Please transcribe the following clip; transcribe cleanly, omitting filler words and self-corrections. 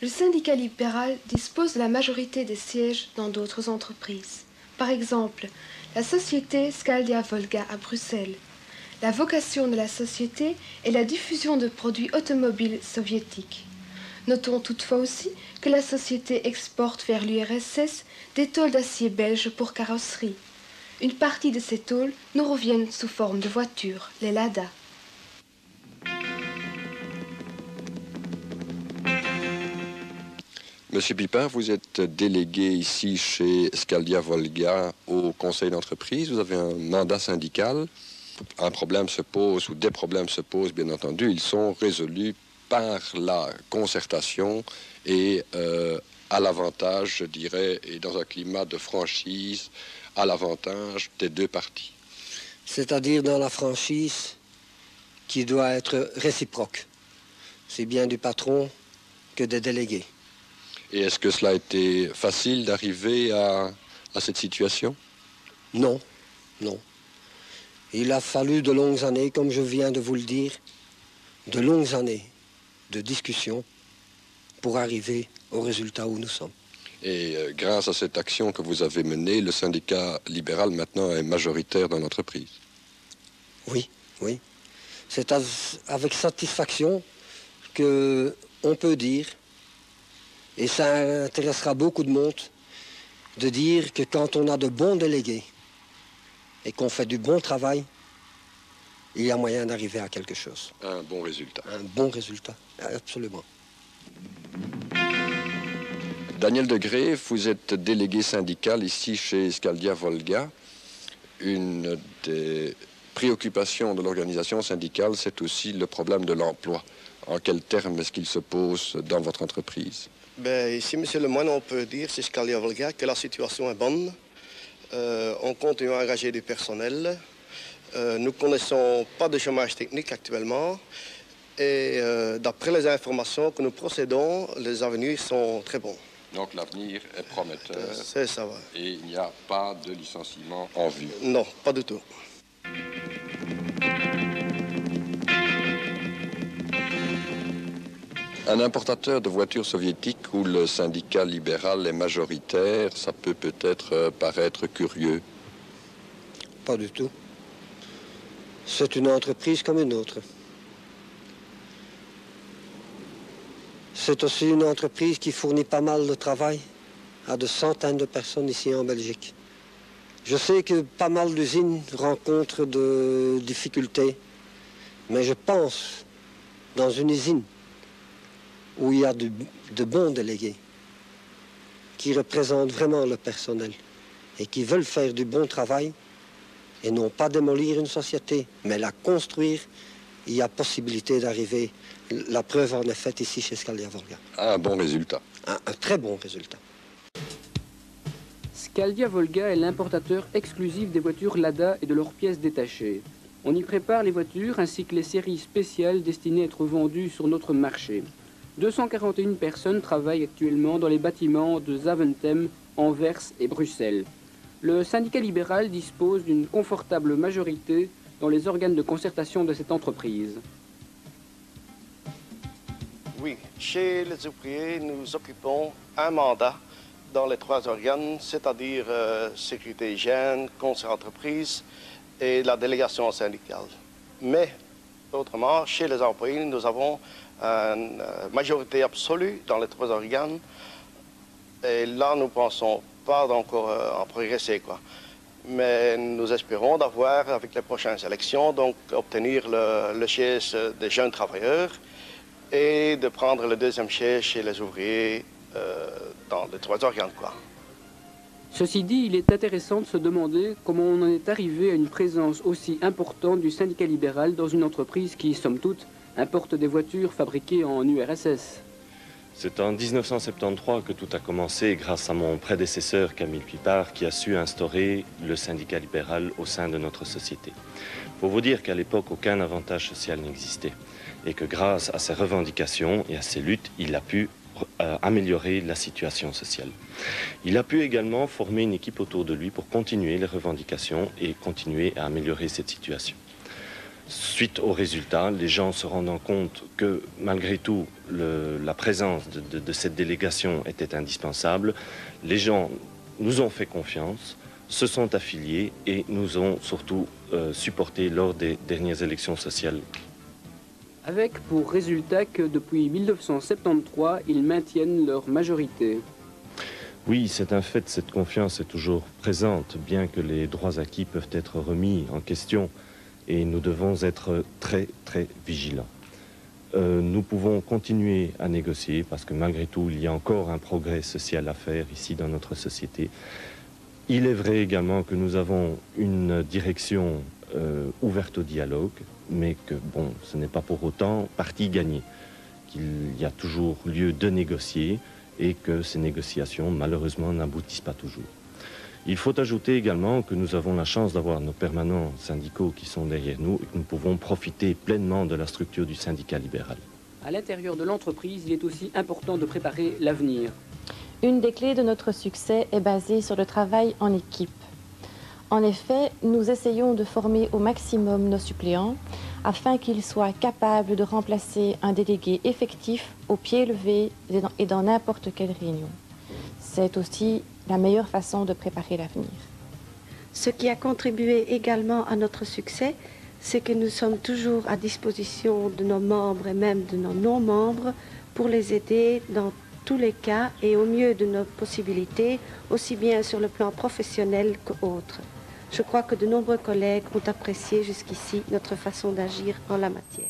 Le syndicat libéral dispose de la majorité des sièges dans d'autres entreprises. Par exemple, la société Skaldia Volga à Bruxelles. La vocation de la société est la diffusion de produits automobiles soviétiques. Notons toutefois aussi que la société exporte vers l'URSS des tôles d'acier belges pour carrosserie. Une partie de ces tôles nous reviennent sous forme de voitures, les Lada. Monsieur Pipin, vous êtes délégué ici chez Skaldia Volga au conseil d'entreprise. Vous avez un mandat syndical. Un problème se pose ou des problèmes se posent, bien entendu. Ils sont résolus par la concertation et à l'avantage, je dirais, et dans un climat de franchise, à l'avantage des deux parties. C'est-à-dire dans la franchise qui doit être réciproque. C'est bien du patron que des délégués. Et est-ce que cela a été facile d'arriver à cette situation? Non, non. Il a fallu de longues années, comme je viens de vous le dire, de longues années de discussion pour arriver au résultat où nous sommes. Et grâce à cette action que vous avez menée, le syndicat libéral maintenant est majoritaire dans l'entreprise. Oui, oui. C'est avec satisfaction qu'on peut dire, et ça intéressera beaucoup de monde, de dire que quand on a de bons délégués et qu'on fait du bon travail, il y a moyen d'arriver à quelque chose. Un bon résultat. Un bon résultat, absolument. Daniel Degré, vous êtes délégué syndical ici chez Skaldia Volga. Une des préoccupations de l'organisation syndicale, c'est aussi le problème de l'emploi. En quels termes est-ce qu'il se pose dans votre entreprise? Ici, monsieur Lemoine, on peut dire chez Skaldia Volga que la situation est bonne. On continue à engager du personnel. Nous ne connaissons pas de chômage technique actuellement. Et d'après les informations que nous procédons, les avenirs sont très bons. Donc l'avenir est prometteur. C'est ça, ouais. Et il n'y a pas de licenciement en vue. Non, pas du tout. Un importateur de voitures soviétiques où le syndicat libéral est majoritaire, ça peut peut-être paraître curieux. Pas du tout. C'est une entreprise comme une autre. C'est aussi une entreprise qui fournit pas mal de travail à de centaines de personnes ici en Belgique. Je sais que pas mal d'usines rencontrent de difficultés, mais je pense dans une usine où il y a de bons délégués qui représentent vraiment le personnel et qui veulent faire du bon travail et non pas démolir une société, mais la construire, il y a possibilité d'arriver. La preuve en est faite ici chez Skaldia Volga. Un bon résultat. Un très bon résultat. Skaldia Volga est l'importateur exclusif des voitures Lada et de leurs pièces détachées. On y prépare les voitures ainsi que les séries spéciales destinées à être vendues sur notre marché. 241 personnes travaillent actuellement dans les bâtiments de Zaventem, Anvers et Bruxelles. Le syndicat libéral dispose d'une confortable majorité dans les organes de concertation de cette entreprise. Oui, chez les ouvriers, nous occupons un mandat dans les trois organes, c'est-à-dire sécurité hygiène, conseil d'entreprise et la délégation syndicale. Mais, autrement, chez les employés, nous avons une majorité absolue dans les trois organes. Et là, nous ne pensons pas encore en progresser, quoi. Mais nous espérons d'avoir, avec les prochaines élections, donc obtenir le siège des jeunes travailleurs et de prendre le deuxième siège chez les ouvriers dans les trois organes, quoi. Ceci dit, il est intéressant de se demander comment on en est arrivé à une présence aussi importante du syndicat libéral dans une entreprise qui, somme toute, importe des voitures fabriquées en URSS. C'est en 1973 que tout a commencé grâce à mon prédécesseur Camille Pipard qui a su instaurer le syndicat libéral au sein de notre société. Il faut vous dire qu'à l'époque, aucun avantage social n'existait et que grâce à ses revendications et à ses luttes, il a pu améliorer la situation sociale. Il a pu également former une équipe autour de lui pour continuer les revendications et continuer à améliorer cette situation. Suite aux résultats, les gens se rendant compte que malgré tout, la présence de cette délégation était indispensable, les gens nous ont fait confiance, se sont affiliés et nous ont surtout supportés lors des dernières élections sociales. Avec pour résultat que depuis 1973, ils maintiennent leur majorité. Oui, c'est un fait, cette confiance est toujours présente, bien que les droits acquis peuvent être remis en question. Et nous devons être très, très vigilants. Nous pouvons continuer à négocier parce que malgré tout, il y a encore un progrès social à faire ici dans notre société. Il est vrai également que nous avons une direction ouverte au dialogue, mais que, bon, ce n'est pas pour autant partie gagnée, qu'il y a toujours lieu de négocier et que ces négociations, malheureusement, n'aboutissent pas toujours. Il faut ajouter également que nous avons la chance d'avoir nos permanents syndicaux qui sont derrière nous et que nous pouvons profiter pleinement de la structure du syndicat libéral. À l'intérieur de l'entreprise, il est aussi important de préparer l'avenir. Une des clés de notre succès est basée sur le travail en équipe. En effet, nous essayons de former au maximum nos suppléants afin qu'ils soient capables de remplacer un délégué effectif au pied levé et dans n'importe quelle réunion. C'est aussi la meilleure façon de préparer l'avenir. Ce qui a contribué également à notre succès, c'est que nous sommes toujours à disposition de nos membres et même de nos non-membres pour les aider dans tous les cas et au mieux de nos possibilités, aussi bien sur le plan professionnel qu'autre. Je crois que de nombreux collègues ont apprécié jusqu'ici notre façon d'agir en la matière.